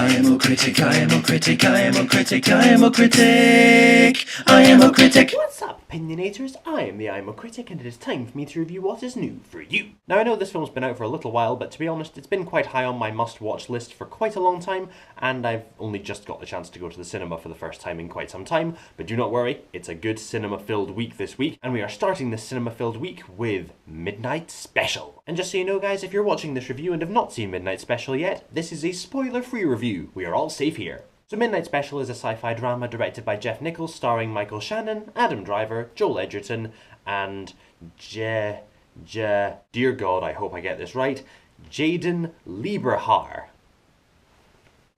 I am a critic, I am a critic, I am a critic, I am a critic, I am a critic. What's up, opinionators? I am the I'm a Critic, and it is time for me to review what is new for you. Now, I know this film's been out for a little while, but to be honest, it's been quite high on my must-watch list for quite a long time, and I've only just got the chance to go to the cinema for the first time in quite some time. But do not worry, it's a good cinema-filled week this week, and we are starting this cinema-filled week with Midnight Special. And just so you know, guys, if you're watching this review and have not seen Midnight Special yet, this is a spoiler-free review. We are all safe here. So Midnight Special is a sci-fi drama directed by Jeff Nichols, starring Michael Shannon, Adam Driver, Joel Edgerton, and dear God, I hope I get this right, Jaden Lieberhaar.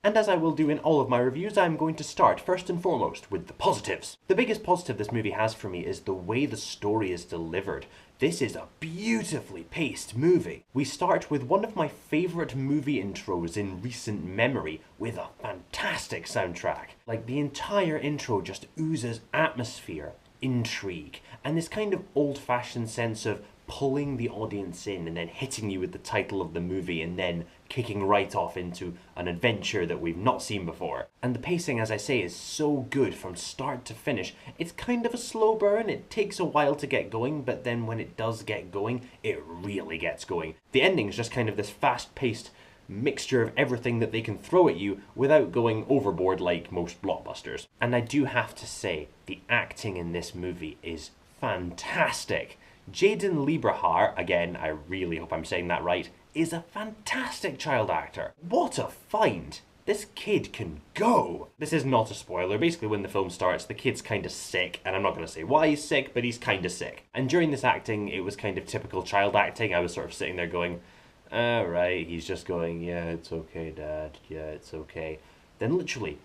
And as I will do in all of my reviews, I'm going to start first and foremost with the positives. The biggest positive this movie has for me is the way the story is delivered. This is a beautifully paced movie. We start with one of my favourite movie intros in recent memory with a fantastic soundtrack. Like, the entire intro just oozes atmosphere, intrigue, and this kind of old-fashioned sense of pulling the audience in and then hitting you with the title of the movie and then kicking right off into an adventure that we've not seen before. And the pacing, as I say, is so good from start to finish. It's kind of a slow burn, it takes a while to get going, but then when it does get going, it really gets going. The ending is just kind of this fast-paced mixture of everything that they can throw at you without going overboard like most blockbusters. And I do have to say, the acting in this movie is fantastic. Jaden Lieberhaar, again, I really hope I'm saying that right, is a fantastic child actor. What a find! This kid can go! This is not a spoiler. Basically, when the film starts, the kid's kind of sick, and I'm not going to say why he's sick, but he's kind of sick. And during this acting, it was kind of typical child acting. I was sort of sitting there going, right, he's just going, yeah, it's okay, Dad, yeah, it's okay. Then literally,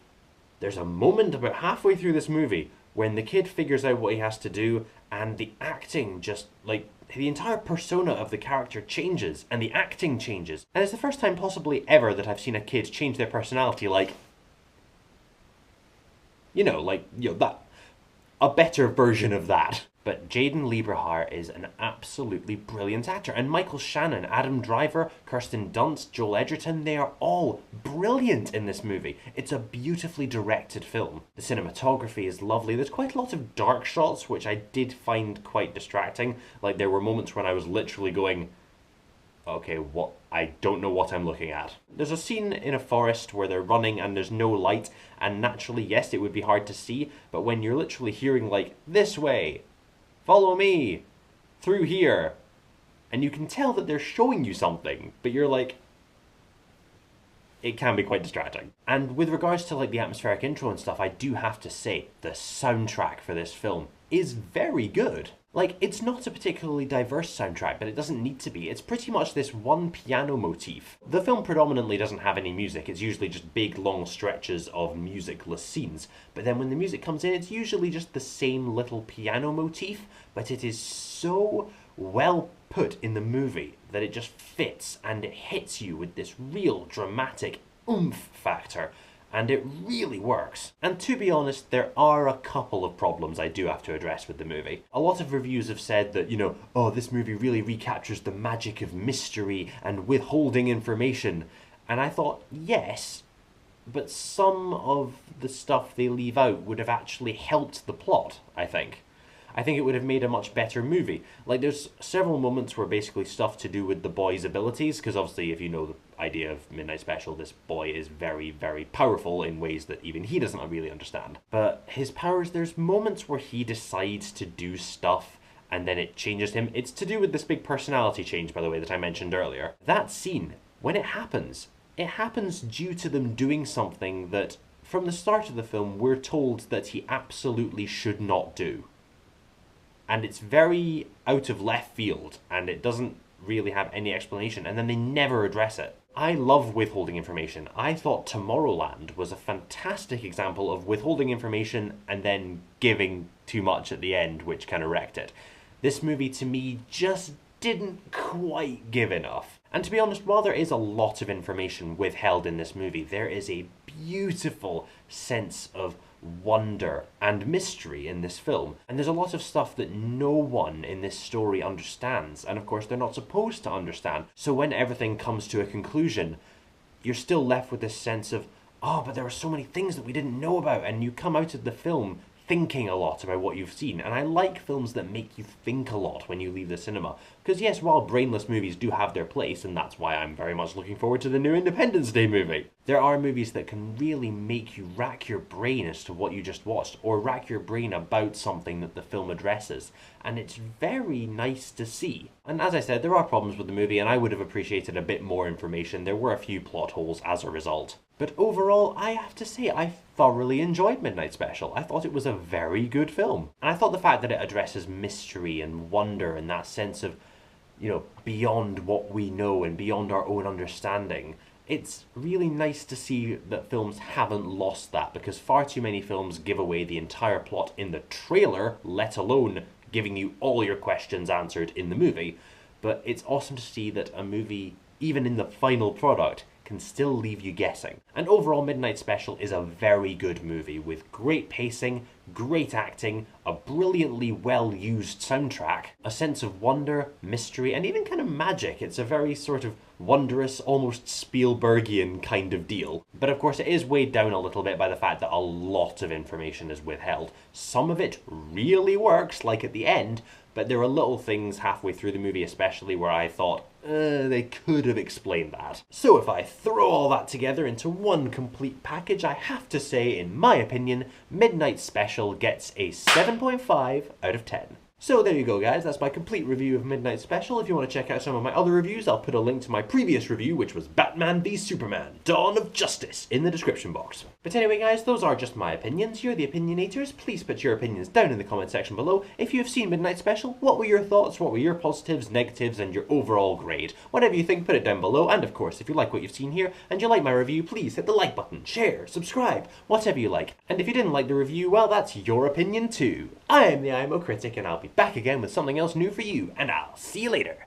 there's a moment about halfway through this movie when the kid figures out what he has to do, and the acting just, like, the entire persona of the character changes, and the acting changes. And it's the first time possibly ever that I've seen a kid change their personality, like, that, a better version of that. But Jaden Lieberhaar is an absolutely brilliant actor. And Michael Shannon, Adam Driver, Kirsten Dunst, Joel Edgerton, they are all brilliant in this movie. It's a beautifully directed film. The cinematography is lovely. There's quite a lot of dark shots, which I did find quite distracting. Like, there were moments when I was literally going, okay, what? I don't know what I'm looking at. There's a scene in a forest where they're running and there's no light, and naturally, yes, it would be hard to see, but when you're literally hearing, like, this way, follow me, through here, and you can tell that they're showing you something, but you're like, it can be quite distracting. And with regards to, like, the atmospheric intro and stuff, I do have to say, the soundtrack for this film is very good. Like, it's not a particularly diverse soundtrack, but it doesn't need to be. It's pretty much this one piano motif. The film predominantly doesn't have any music. It's usually just big, long stretches of musicless scenes. But then when the music comes in, it's usually just the same little piano motif, but it is so well put in the movie that it just fits and it hits you with this real dramatic oomph factor. And it really works. And to be honest, there are a couple of problems I do have to address with the movie. A lot of reviews have said that, oh, this movie really recaptures the magic of mystery and withholding information. And I thought, yes, but some of the stuff they leave out would have actually helped the plot, I think. I think it would have made a much better movie. Like, there's several moments where basically stuff to do with the boy's abilities, because obviously if you know the idea of Midnight Special, this boy is very, very powerful in ways that even he doesn't really understand. But his powers, there's moments where he decides to do stuff and then it changes him. It's to do with this big personality change, by the way, that I mentioned earlier. That scene, when it happens due to them doing something that, from the start of the film, we're told that he absolutely should not do. And it's very out of left field, and it doesn't really have any explanation, and then they never address it. I love withholding information. I thought Tomorrowland was a fantastic example of withholding information and then giving too much at the end, which kind of wrecked it. This movie, to me, just didn't quite give enough. And to be honest, while there is a lot of information withheld in this movie, there is a beautiful sense of wonder and mystery in this film. And there's a lot of stuff that no one in this story understands. And of course, they're not supposed to understand. So when everything comes to a conclusion, you're still left with this sense of, oh, but there were so many things that we didn't know about, and you come out of the film thinking a lot about what you've seen. And I like films that make you think a lot when you leave the cinema. Because yes, while brainless movies do have their place, and that's why I'm very much looking forward to the new Independence Day movie, there are movies that can really make you rack your brain as to what you just watched, or rack your brain about something that the film addresses. And it's very nice to see. And as I said, there are problems with the movie, and I would have appreciated a bit more information. There were a few plot holes as a result. But overall, I have to say, I thoroughly enjoyed Midnight Special. I thought it was a very good film. And I thought the fact that it addresses mystery and wonder and that sense of, beyond what we know and beyond our own understanding, it's really nice to see that films haven't lost that, because far too many films give away the entire plot in the trailer, let alone giving you all your questions answered in the movie. But it's awesome to see that a movie, even in the final product, can still leave you guessing. And overall, Midnight Special is a very good movie with great pacing, great acting, a brilliantly well-used soundtrack, a sense of wonder, mystery, and even kind of magic. It's a very sort of wondrous, almost Spielbergian kind of deal. But of course it is weighed down a little bit by the fact that a lot of information is withheld. Some of it really works, like at the end, but there are little things halfway through the movie especially where I thought, they could have explained that. So if I throw all that together into one complete package, I have to say, in my opinion, Midnight Special gets a 7.5 out of 10. So there you go, guys, that's my complete review of Midnight Special. If you want to check out some of my other reviews, I'll put a link to my previous review, which was Batman v Superman: Dawn of Justice, in the description box. But anyway, guys, those are just my opinions. You're the opinionators. Please put your opinions down in the comment section below. If you have seen Midnight Special, what were your thoughts? What were your positives, negatives, and your overall grade? Whatever you think, put it down below. And of course, if you like what you've seen here and you like my review, please hit the like button, share, subscribe, whatever you like. And if you didn't like the review, well, that's your opinion too. I am the IMO Critic, and I'll be back again with something else new for you, and I'll see you later.